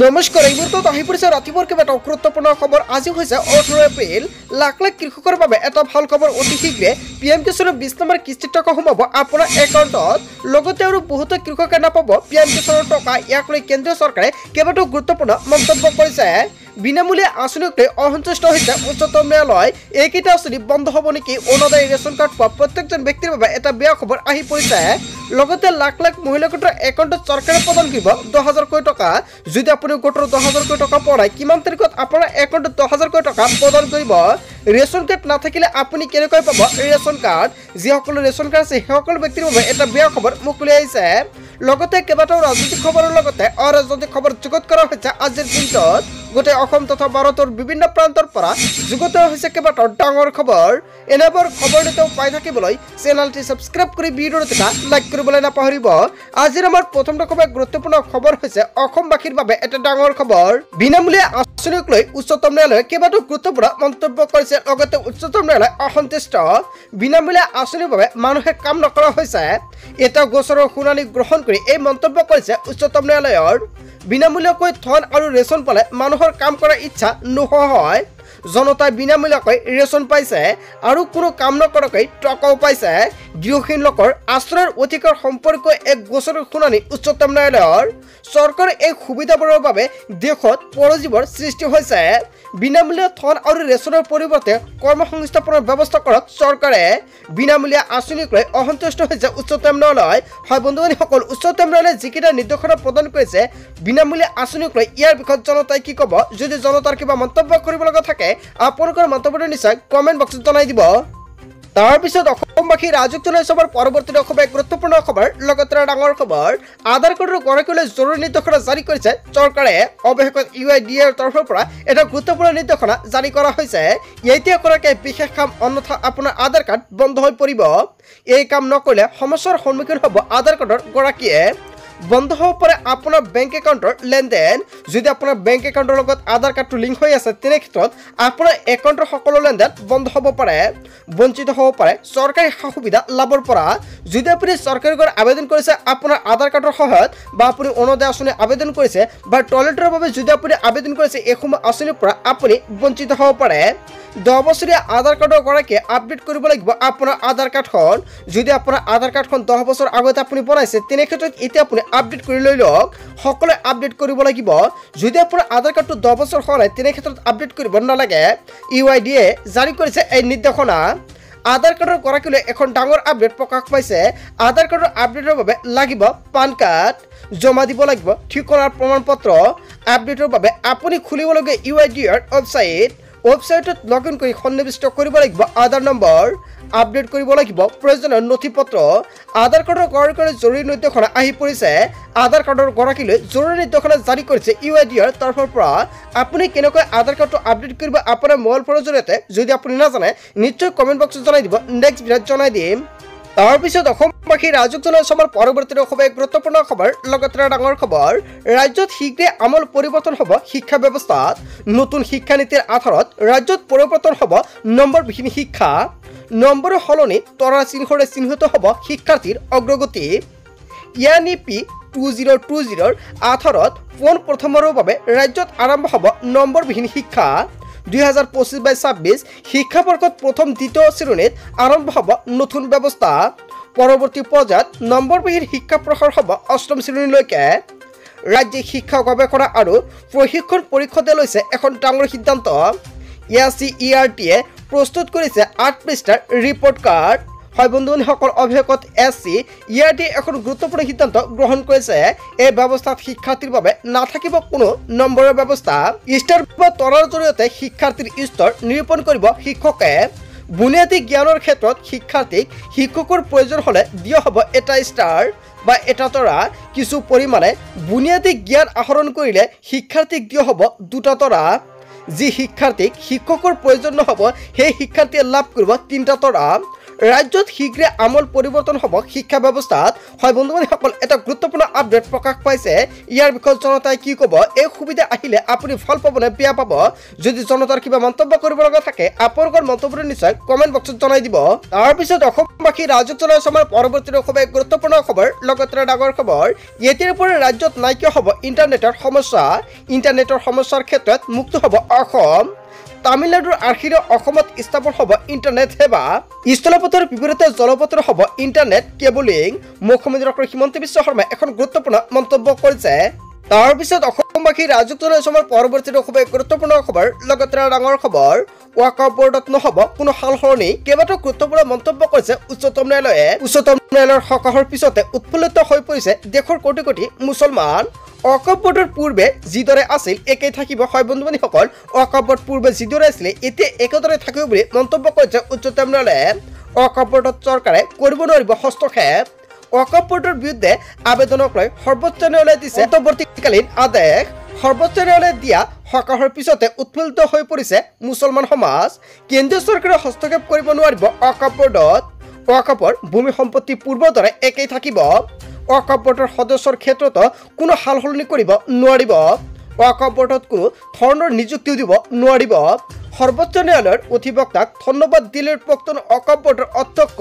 নমস্কাৰ এই মুহূৰ্তত আহি পৰিছে ৰাতিপুৱাৰ কেইবাটা গুৰুত্বপূৰ্ণ খবৰ। আজি হৈছে 18 এপ্ৰিল। লাখ লাখ কৃষকৰ বাবে এটা ভাল খবৰ, অতি শীঘ্ৰে পিএম কিষাণৰ 20 নম্বৰ কিস্তিৰ টকা সোমাব আপোনাৰ একাউণ্টত। লগতে আৰু বহুতো কৃষকে নাপাব পিএম কিষাণৰ টকা। ইয়াক লৈ কেন্দ্ৰীয় চৰকাৰে কেইবাটাও গুৰুত্বপূৰ্ণ মন্তব্য কৰিছে। বিনামূলীয়া আঁচনিক লৈ অসন্তুষ্ট হৈছে উচ্চতম ন্যায়ালয়। এইকেইটা আঁচনি বন্ধ হ'ব নেকি? অৰুণোদয় ৰেচন কাৰ্ড পোৱা প্ৰত্যেকজন ব্যক্তিৰ বাবে এটা বেয়া খবৰ আহি পৰিছে। লগতে লাখ লাখ মহিলা গোটৰ একাউণ্টত চৰকাৰে প্ৰদান কৰিব 10,000 কোটি টকা। যদি আপুনি গোটৰ 10,000 কোটি টকা পৰাই কিমান তাৰিখত আপোনাৰ একাউণ্টত 10,000 কোটি টকা প্ৰদান কৰিব? ৰেচন কাৰ্ড নাথাকিলে আপুনি কেনেকৈ পাব ৰেচন কাৰ্ড? যিসকলৰ ৰেচন কাৰ্ড আছে সেইসকল ব্যক্তিৰ বাবে এটা বেয়া খবৰ মুকলি আহিছে। লগতে কেইবাটাও ৰাজনৈতিক খবৰৰ লগতে অৰাজনৈতিক খবৰ যুগুত কৰা হৈছে আজিৰ দিনটোত। গোটেই অসম তথা ভাৰতৰ বিভিন্ন প্ৰান্তৰ পৰা যুগুত হৈছে কেইবাটাও ডাঙৰ খবৰ। এনেবোৰ খবৰ নিতৌ পাই থাকিবলৈ চেনেলটি ছাবস্ক্ৰাইব কৰি ভিডিঅ'টো লাইক কৰিবলৈ নাপাহৰিব। আজিৰ আমাৰ প্ৰথমটো খবৰ গুৰুত্বপূৰ্ণ খবৰ হৈছে অসমবাসীৰ বাবে এটা ডাঙৰ খবৰ। বিনামূলীয়া আঁচনিক লৈ উচ্চতম ন্যায়ালয়ে কেইবাটাও গুৰুত্বপূৰ্ণ মন্তব্য কৰিছে। লগতে উচ্চতম ন্যায়ালয় অসন্তুষ্ট। বিনামূলীয়া আঁচনিৰ বাবে মানুহে কাম নকৰা হৈছে। এটা গোচৰৰ শুনানি গ্ৰহণ কৰি এই মন্তব্য কৰিছে উচ্চতম ন্যায়ালয়ৰ। বিনামূলীয়াকৈ ধন আৰু ৰেচন পালে মানুহৰ কাম কৰাৰ ইচ্ছা নোহোৱা হয়। জনতাই বিনামূলীয়াকৈ ৰেচন পাইছে আৰু কোনো কাম নকৰাকৈ টকাও পাইছে। গৃহহীন লোকৰ আশ্ৰয়ৰ অধিকাৰ সম্পৰ্কীয় এক গোচৰৰ শুনানি উচ্চতম ন্যায়ালয়ৰ। চৰকাৰৰ এই সুবিধাবোৰৰ বাবে দেশত পৰজীৱৰ সৃষ্টি হৈছে। বিনামূলীয়া ধন আৰু ৰেচনৰ পৰিৱৰ্তে কৰ্মসংস্থাপনৰ ব্যৱস্থা কৰক চৰকাৰে। বিনামূলীয়া আঁচনিক লৈ অসন্তুষ্ট হৈছে উচ্চতম ন্যায়ালয়। হয় বন্ধুসকল, উচ্চতম ন্যায়ালয়ে যিকেইটা নিৰ্দেশনা প্ৰদান কৰিছে বিনামূলীয়া আঁচনিক লৈ, ইয়াৰ বিষয়ত জনতাই কি ক'ব? যদি জনতাৰ কিবা মন্তব্য কৰিব লগা থাকে আপোনালোকৰ মন্তব্যটো নিশ্চয় কমেণ্ট বক্সত জনাই দিব। তাৰপিছত অসমবাসী ৰাজুক জনাই চবৰ পৰৱৰ্তী খবৰ গুৰুত্বপূৰ্ণ খবৰ। লগতে ডাঙৰ খবৰ, আধাৰ কাৰ্ডৰ গৰাকীলৈ জৰুৰী নিৰ্দেশনা জাৰি কৰিছে চৰকাৰে। অৱশেষত UIDAৰ তৰফৰ পৰা এটা গুৰুত্বপূৰ্ণ নিৰ্দেশনা জাৰি কৰা হৈছে। এতিয়া কৰাকে বিশেষ কাম, অন্যথা আপোনাৰ আধাৰ কাৰ্ড বন্ধ হৈ পৰিব। এই কাম নকৰিলে সমস্যাৰ সন্মুখীন হ'ব আধাৰ কাৰ্ডৰ গৰাকীয়ে। বন্ধ হ'ব পাৰে আপোনাৰ বেংক একাউণ্টৰ লেনদেন। যদি আপোনাৰ বেংক একাউণ্টৰ লগত আধাৰ কাৰ্ডটো লিংক হৈ আছে তেনে ক্ষেত্ৰত আপোনাৰ একাউণ্টৰ সকলো লেনদেন বন্ধ হ'ব পাৰে, বঞ্চিত হ'ব পাৰে চৰকাৰী সা সুবিধা লাভৰ পৰা। যদি আপুনি চৰকাৰী ঘৰ আবেদন কৰিছে আপোনাৰ আধাৰ কাৰ্ডৰ সহায়ত, বা আপুনি অৰুণোদয় আঁচনি আবেদন কৰিছে, বা টয়লেটৰ বাবে যদি আপুনি আবেদন কৰিছে, এইসমূহ আঁচনিৰ পৰা আপুনি বঞ্চিত হ'ব পাৰে। 10 বছৰীয়া আধাৰ কাৰ্ডৰ গৰাকীয়ে আপডেট কৰিব লাগিব আপোনাৰ আধাৰ কাৰ্ডখন। যদি আপোনাৰ আধাৰ কাৰ্ডখন 10 বছৰ আগতে আপুনি বনাইছে তেনে ক্ষেত্ৰত এতিয়া আপুনি আপডেট কৰি লৈ লওক। সকলোৱে আপডেট কৰিব লাগিব। যদি আপোনাৰ আধাৰ কাৰ্ডটো 10 বছৰ হোৱা নাই তেনে ক্ষেত্ৰত আপডেট কৰিব নালাগে। UIDA জাৰি কৰিছে এই নিৰ্দেশনা। আধাৰ কাৰ্ডৰ গৰাকীলৈ এখন ডাঙৰ আপডেট প্ৰকাশ পাইছে। আধাৰ কাৰ্ডৰ আপডেটৰ বাবে লাগিব পান কাৰ্ড, জমা দিব লাগিব ঠিকনাৰ প্ৰমাণপত্ৰ। আপডেটৰ বাবে আপুনি খুলিবলগীয়া UIDAৰ ৱেবছাইটত লগ ইন কৰি সন্নিৱিষ্ট কৰিব লাগিব আধাৰ নম্বৰ। আপডেট কৰিব লাগিব প্ৰয়োজনীয় নথিপত্ৰ। আধাৰ কাৰ্ডৰ গৰাকীলৈ জৰুৰী নিৰ্দেশনা আহি পৰিছে। আধাৰ কাৰ্ডৰ গৰাকীলৈ জৰুৰী নিৰ্দেশনা জাৰি কৰিছে UIDAৰ তৰফৰ পৰা। আপুনি কেনেকৈ আধাৰ কাৰ্ডটো আপডেট কৰিব আপোনাৰ মোবাইল ফোনৰ জৰিয়তে, যদি আপুনি নাজানে নিশ্চয় কমেণ্ট বক্সত জনাই দিব, নেক্সট ভিডিঅ'ত জনাই দিম। তাৰপিছত অসমবাসী ৰাজুক জনাই চবৰ পৰৱৰ্তী খবৰ গুৰুত্বপূৰ্ণ খবৰ। লগতে ডাঙৰ খবৰ, ৰাজ্যত শীঘ্ৰে আমূল পৰিৱৰ্তন হ'ব শিক্ষা ব্যৱস্থাত। নতুন শিক্ষানীতিৰ আধাৰত ৰাজ্যত পৰিৱৰ্তন হ'ব নম্বৰবিহীন শিক্ষা। নম্বৰৰ সলনি তৰা চিহ্নৰে চিহ্নিত হ'ব শিক্ষাৰ্থীৰ অগ্ৰগতি। ENEP 2020ৰ আধাৰত পোন প্ৰথমবাৰৰ বাবে ৰাজ্যত আৰম্ভ হ'ব নম্বৰবিহীন শিক্ষা। 2025-26 শিক্ষাবৰ্ষত প্ৰথম দ্বিতীয় শ্ৰেণীত আৰম্ভ হ'ব নতুন ব্যৱস্থা। পৰৱৰ্তী পৰ্যায়ত নম্বৰবিহীন শিক্ষা প্ৰসাৰ হ'ব 8ম শ্ৰেণীলৈকে। ৰাজ্যিক শিক্ষা গৱেষণা আৰু প্ৰশিক্ষণ পৰিষদে লৈছে এখন ডাঙৰ সিদ্ধান্ত। SCERT-য়ে প্ৰস্তুত কৰিছে 8 পৃষ্ঠাৰ ৰিপৰ্ট কাৰ্ড। হয় বন্ধুসকল, অৱশেষত SCERT এখন গুৰুত্বপূৰ্ণ সিদ্ধান্ত গ্ৰহণ কৰিছে। এই ব্যৱস্থাত শিক্ষাৰ্থীৰ বাবে নাথাকিব কোনো নম্বৰৰ ব্যৱস্থা। ষ্টাৰ বা তৰাৰ জৰিয়তে শিক্ষাৰ্থীৰ স্তৰ নিৰূপণ কৰিব শিক্ষকে। বুনিয়াদী জ্ঞানৰ ক্ষেত্ৰত শিক্ষকৰ প্ৰয়োজন হ'লে দিয়া হ'ব এটা ষ্টাৰ বা এটা তৰা। কিছু পৰিমাণে বুনিয়াদী জ্ঞান আহৰণ কৰিলে শিক্ষাৰ্থীক দিয়া হ'ব 2টা তৰা। যি শিক্ষাৰ্থীক শিক্ষকৰ প্ৰয়োজন নহ'ব সেই শিক্ষাৰ্থীয়ে লাভ কৰিব 3টা তৰা। ৰাজ্যত শীঘ্ৰে আমূল পৰিৱৰ্তন হ'ব শিক্ষা ব্যৱস্থাত। হয় বন্ধু-বান্ধৱীসকল, এটা গুৰুত্বপূৰ্ণ আপডেট প্ৰকাশ পাইছে। ইয়াৰ বিষয়ে জনতাই কি ক'ব, এই সুবিধা আহিলে আপুনি ভাল পাব নে বেয়া পাব? যদি জনতাৰ কিবা মন্তব্য কৰিব লগা থাকে আপোনালোকৰ মন্তব্যটো নিশ্চয় কমেণ্ট বক্সত জনাই দিব। তাৰপিছত অসমবাসী ৰাজক জনাই আমাৰ পৰৱৰ্তী খুব গুৰুত্বপূৰ্ণ খবৰ, লগতে ডাঙৰ খবৰ। এতিয়াৰ পৰা ৰাজ্যত নাইকিয়া হ'ব ইণ্টাৰনেটৰ সমস্যা। ইণ্টাৰনেটৰ সমস্যাৰ ক্ষেত্ৰত মুক্ত হ'ব অসম। তামিলনাডুৰ আৰ্হিৰে অসমত স্থাপন হ'ব ইণ্টাৰনেট সেৱা। স্থলপথৰ বিপৰীতে জলপথৰ হ'ব ইণ্টাৰনেট কেবলিং। মুখ্যমন্ত্ৰী ডক্টৰ হিমন্ত বিশ্ব শৰ্মাই এখন গুৰুত্বপূৰ্ণ মন্তব্য কৰিছে। তাৰপিছত অসমবাসী ৰাজক জনাই আমাৰ পৰৱৰ্তী খুব গুৰুত্বপূৰ্ণ খবৰ, লগতে ডাঙৰ খবৰ। ৱাকআউট বোৰ্ডত নহ'ব কোনো সাল সলনি, কেইবাটাও গুৰুত্বপূৰ্ণ মন্তব্য কৰিছে উচ্চতম ন্যায়ালয়ে। উচ্চতম ন্যায়ালয়ৰ সকাহৰ পিছতে উৎফুল্লিত হৈ পৰিছে দেশৰ কোটি কোটি মুছলমান। ৱাকআউট বোৰ্ডৰ পূৰ্বে যিদৰে আছিল একেই থাকিব। হয় বন্ধু-বান্ধৱীসকল, ৱাকআউট বোৰ্ড পূৰ্বে যিদৰে আছিলে এতিয়া একেদৰে থাকিব বুলি মন্তব্য কৰিছে উচ্চতম ন্যায়ালয়ে। ৱাকআউট বোৰ্ডত চৰকাৰে কৰিব নোৱাৰিব হস্তক্ষেপ। ৱাকআউট বোৰ্ডৰ বিৰুদ্ধে আবেদনক লৈ সৰ্বোচ্চ ন্যায়ালয়ে দিছে অন্তৱৰ্তীকালীন আদেশ। সৰ্বোচ্চ ন্যায়ালয়ে দিয়া সকাহৰ পিছতে উৎফুল্লিত হৈ পৰিছে মুছলমান সমাজ। কেন্দ্ৰীয় চৰকাৰে হস্তক্ষেপ কৰিব নোৱাৰিব ৱাকআউট বোৰ্ডত। ৱাকআউটৰ ভূমি সম্পত্তি পূৰ্বৰ দৰে একেই থাকিব। ৱাকআউট বোৰ্ডৰ সদস্যৰ ক্ষেত্ৰতো কোনো সাল সলনি কৰিব নোৱাৰিব। ৱাকআউট বোৰ্ডত কোনো ধৰণৰ নিযুক্তিও দিব নোৱাৰিব। সৰ্বোচ্চ ন্যায়ালয়ৰ অধিবক্তাক ধন্যবাদ দিল্লীৰ প্ৰাক্তন ৱাকআউট বোৰ্ডৰ অধ্যক্ষ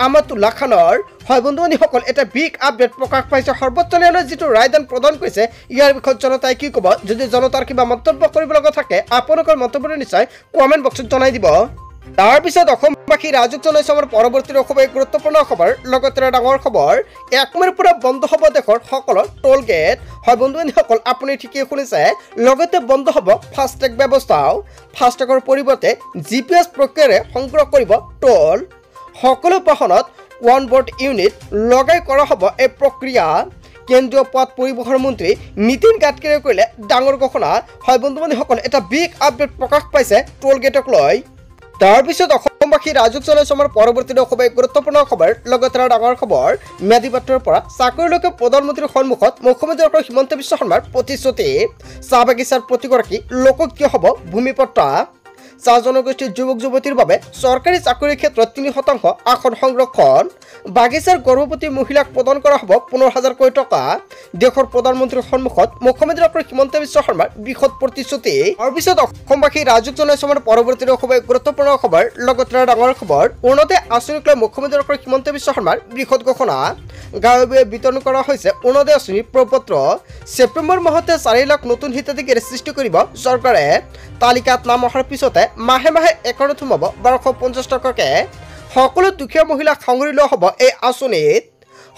আমাতুল্লাহ খানৰ। হয় বন্ধু-বান্ধৱীসকল, এটা বিগ আপডেট প্ৰকাশ পাইছে। সৰ্বোচ্চ ন্যায়ালয়ে যিটো ৰায়দান প্ৰদান কৰিছে ইয়াৰ বিষয়ত জনতাই কি ক'ব? যদি জনতাৰ কিবা মন্তব্য কৰিব লগা থাকে আপোনালোকৰ মন্তব্যটো নিশ্চয় কমেণ্ট বক্সত জনাই দিব। তাৰপিছত অসমবাসী ৰাজক জনাইছে আমাৰ পৰৱৰ্তী খুব গুৰুত্বপূৰ্ণ খবৰ, লগতে ডাঙৰ খবৰ। 1 মেৰ পৰা বন্ধ হ'ব দেশৰ সকলো টোল গেট। হয় বন্ধু-বান্ধৱীসকল, আপুনি ঠিকেই শুনিছে, লগতে বন্ধ হ'ব ফাষ্টেগ ব্যৱস্থাও। ফাষ্টেগৰ পৰিৱৰ্তে GPS প্ৰক্ৰিয়াৰে সংগ্ৰহ কৰিব টোল। সকলো বাহনত ওৱান বোৰ্ড ইউনিট লগাই কৰা হ'ব এই প্ৰক্ৰিয়া। কেন্দ্ৰীয় পথ পৰিবহণ মন্ত্ৰী নীতিন গাডকাৰীয়ে কৰিলে ডাঙৰ ঘোষণা। হয় বন্ধু-বান্ধৱীসকল, এটা বিগ আপডেট প্ৰকাশ পাইছে টোল গেটক লৈ। তাৰপিছত অসমবাসী ৰাজক জনাইছে আমাৰ পৰৱৰ্তী খুব গুৰুত্বপূৰ্ণ খবৰ, লগতে ডাঙৰ খবৰ। ম্যাদী পাত্ৰৰ পৰা চাকৰিলৈকে প্ৰধানমন্ত্ৰীৰ সন্মুখত মুখ্যমন্ত্ৰী ডক্টৰ হিমন্ত বিশ্ব শৰ্মাৰ প্ৰতিশ্ৰুতি। চাহ বাগিচাৰ প্ৰতিগৰাকী লোকক কিয় হ'ব ভূমিপট্টা। চাহ জনগোষ্ঠীৰ যুৱক যুৱতীৰ বাবে চৰকাৰী চাকৰিৰ ক্ষেত্ৰত 3% আসন সংৰক্ষণ। বাগিচাৰ গৰ্ভৱতী মহিলাক প্ৰদান কৰা হ'ব 15,000 টকা। দেশৰ প্ৰধানমন্ত্ৰীৰ সন্মুখত মুখ্যমন্ত্ৰী ডক্টৰ হিমন্ত বিশ্ব শৰ্মাৰ বৃহৎ প্ৰতিশ্ৰুতি। তাৰপিছত অসমবাসী ৰাজক জনাইছে আমাৰ পৰৱৰ্তী খুব গুৰুত্বপূৰ্ণ খবৰ, লগতে ডাঙৰ খবৰ। অৰুণোদয় আঁচনিক লৈ মুখ্যমন্ত্ৰী ডক্টৰ হিমন্ত বিশ্ব শৰ্মাৰ বৃহৎ ঘোষণা। গাঁৱে বিতৰণ কৰা হৈছে অৰুণোদয় আঁচনিৰ প্ৰপত্ৰ। ছেপ্টেম্বৰ মাহতে 4 লাখ নতুন হিতাধিকাৰী সৃষ্টি কৰিব চৰকাৰে। তালিকাত নাম অহাৰ পিছতে মাহে মাহে একাউণ্টত সোমাব 1250 টকাকে। সকলো দুখীয়া মহিলাক সাঙুৰি লোৱা হ'ব এই আঁচনিত।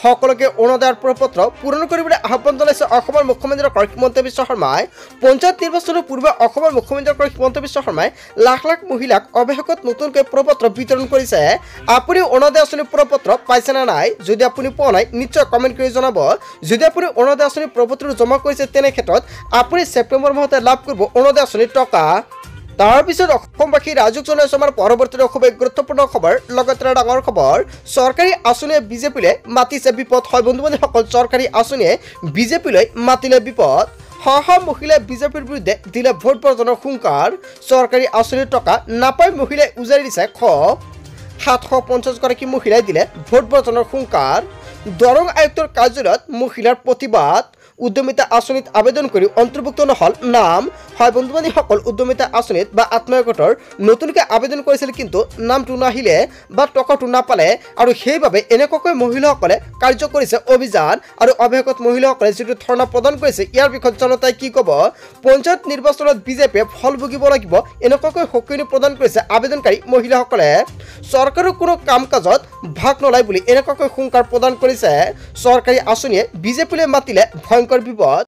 সকলোকে অৰুণোদয়ৰ প্ৰপত্ৰ পূৰণ কৰিবলৈ আহ্বান জনাইছে অসমৰ মুখ্যমন্ত্ৰী ডক্টৰ হিমন্ত বিশ্ব শৰ্মাই। পঞ্চায়ত নিৰ্বাচনৰ পূৰ্বে অসমৰ মুখ্যমন্ত্ৰী ডক্টৰ হিমন্ত বিশ্ব শৰ্মাই লাখ লাখ মহিলাক অৱশেষত নতুনকৈ প্ৰপত্ৰ বিতৰণ কৰিছে। আপুনি অৰুণোদয় আঁচনিৰ প্ৰপত্ৰ পাইছে নে নাই? যদি আপুনি পোৱা নাই নিশ্চয় কমেণ্ট কৰি জনাব। যদি আপুনি অৰুণোদয় আঁচনিৰ প্ৰপত্ৰ জমা কৰিছে তেনে ক্ষেত্ৰত আপুনি ছেপ্টেম্বৰ মাহতে লাভ কৰিব অৰুণোদয় আঁচনিৰ টকা। তাৰপিছত অসমবাসী ৰাজক জনাইছে আমাৰ পৰৱৰ্তী খুব গুৰুত্বপূৰ্ণ খবৰ, লগতে ডাঙৰ খবৰ। চৰকাৰী আঁচনিয়ে বিজেপিলৈ মাতিছে বিপদ। হয় বন্ধু-বান্ধৱীসকল, চৰকাৰী আঁচনিয়ে বিজেপিলৈ মাতিলে বিপদ। শ মহিলাই বিজেপিৰ বিৰুদ্ধে দিলে ভোট বৰ্জনৰ হুংকাৰ। চৰকাৰী আঁচনিৰ টকা নাপাই মহিলাই উজাৰি দিছে ক্ষোভ। 750 গৰাকী মহিলাই দিলে ভোট বৰ্জনৰ হুংকাৰ। দৰং আয়ুক্তৰ কাৰ্যালয়ত মহিলাৰ প্ৰতিবাদ। উদ্যমিতা আঁচনিত আবেদন কৰি অন্তৰ্ভুক্ত নহল নাম। হয় বন্ধু-বান্ধৱীসকল, উদ্যমিতা আঁচনিত বা আত্মসহায়ক নতুনকৈ আবেদন কৰিছিল কিন্তু নামটো নাহিলে বা টকাটো নাপালে আৰু সেইবাবে এনেকুৱাকৈ মহিলাসকলে কাৰ্য কৰিছে অভিযান। আৰু অৱশেষত মহিলাসকলে যিটো ধৰ্ণা প্ৰদান কৰিছে ইয়াৰ বিষয়ত জনতাই কি ক'ব? পঞ্চায়ত নিৰ্বাচনত বিজেপিয়ে ফল ভুগিব লাগিব এনেকুৱাকৈ সকিয়নি প্ৰদান কৰিছে আবেদনকাৰী মহিলাসকলে। চৰকাৰৰ কোনো কাম কাজত ভাগ নলয় বুলি এনেকুৱাকৈ হুংকাৰ প্ৰদান কৰিছে। চৰকাৰী আঁচনিয়ে বিজেপিলৈ মাতিলে ভয়ংকৰ বিপদ।